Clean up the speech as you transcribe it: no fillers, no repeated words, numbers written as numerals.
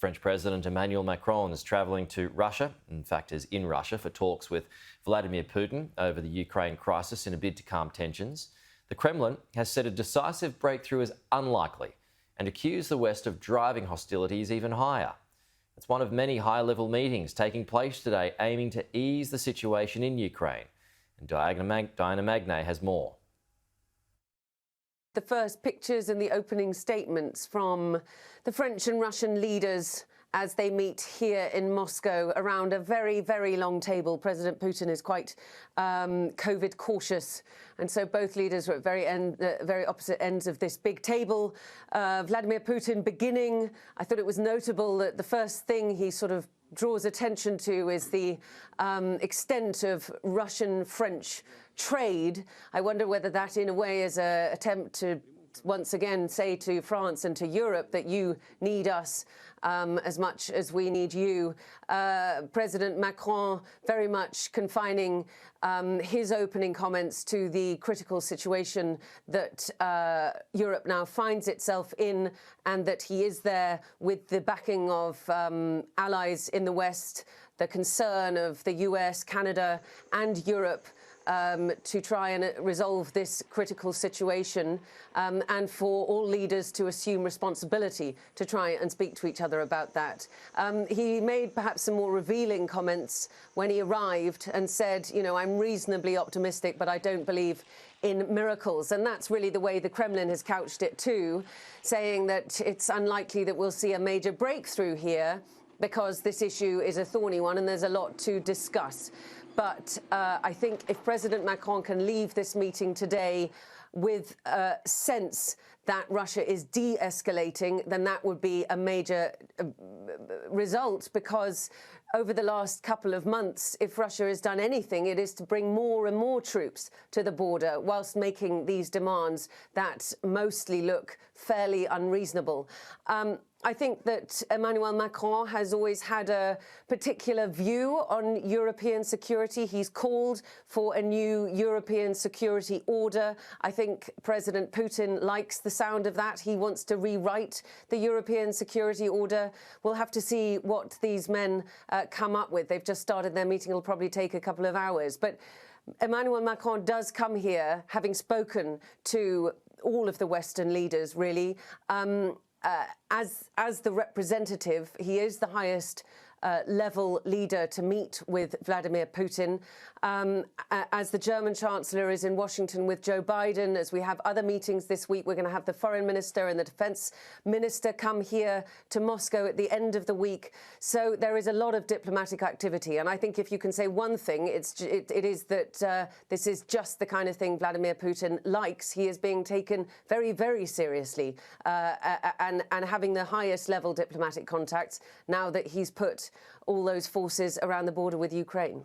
French President Emmanuel Macron is travelling to Russia, in fact is in Russia, for talks with Vladimir Putin over the Ukraine crisis in a bid to calm tensions. The Kremlin has said a decisive breakthrough is unlikely and accused the West of driving hostilities even higher. It's one of many high-level meetings taking place today aiming to ease the situation in Ukraine. And Diana Magnay has more. The first pictures and the opening statements from the French and Russian leaders as they meet here in Moscow around a very, very long table. President Putin is quite COVID cautious, and so both leaders were at very opposite ends of this big table. Vladimir Putin beginning, I thought it was notable that the first thing he sort of draws attention to is the extent of Russian-French trade. I wonder whether that in a way is an attempt to once again say to France and to Europe that you need us as much as we need you. President Macron very much confining his opening comments to the critical situation that Europe now finds itself in, and that he is there with the backing of allies in the West, the concern of the US, Canada and Europe to try and resolve this critical situation, and for all leaders to assume responsibility to try and speak to each other about that. He made perhaps some more revealing comments when he arrived and said, you know, I'm reasonably optimistic, but I don't believe in miracles. And that's really the way the Kremlin has couched it too, saying that it's unlikely that we'll see a major breakthrough here because this issue is a thorny one and there's a lot to discuss. But I think if President Macron can leave this meeting today with a sense that Russia is de-escalating, then that would be a major result, because over the last couple of months, if Russia has done anything, it is to bring more and more troops to the border whilst making these demands that mostly look fairly unreasonable. I think that Emmanuel Macron has always had a particular view on European security. He's called for a new European security order. I think President Putin likes the sound of that. He wants to rewrite the European security order. We'll have to see what these men come up with. They've just started their meeting. It'll probably take a couple of hours. But Emmanuel Macron does come here, having spoken to all of the Western leaders, really. As the representative, he is the highest level leader to meet with Vladimir Putin. As the German Chancellor is in Washington with Joe Biden, as we have other meetings this week, we're going to have the Foreign Minister and the Defense Minister come here to Moscow at the end of the week. So there is a lot of diplomatic activity. And I think if you can say one thing, it is that this is just the kind of thing Vladimir Putin likes. He is being taken very, very seriously and having the highest level diplomatic contacts now that he's put all those forces around the border with Ukraine.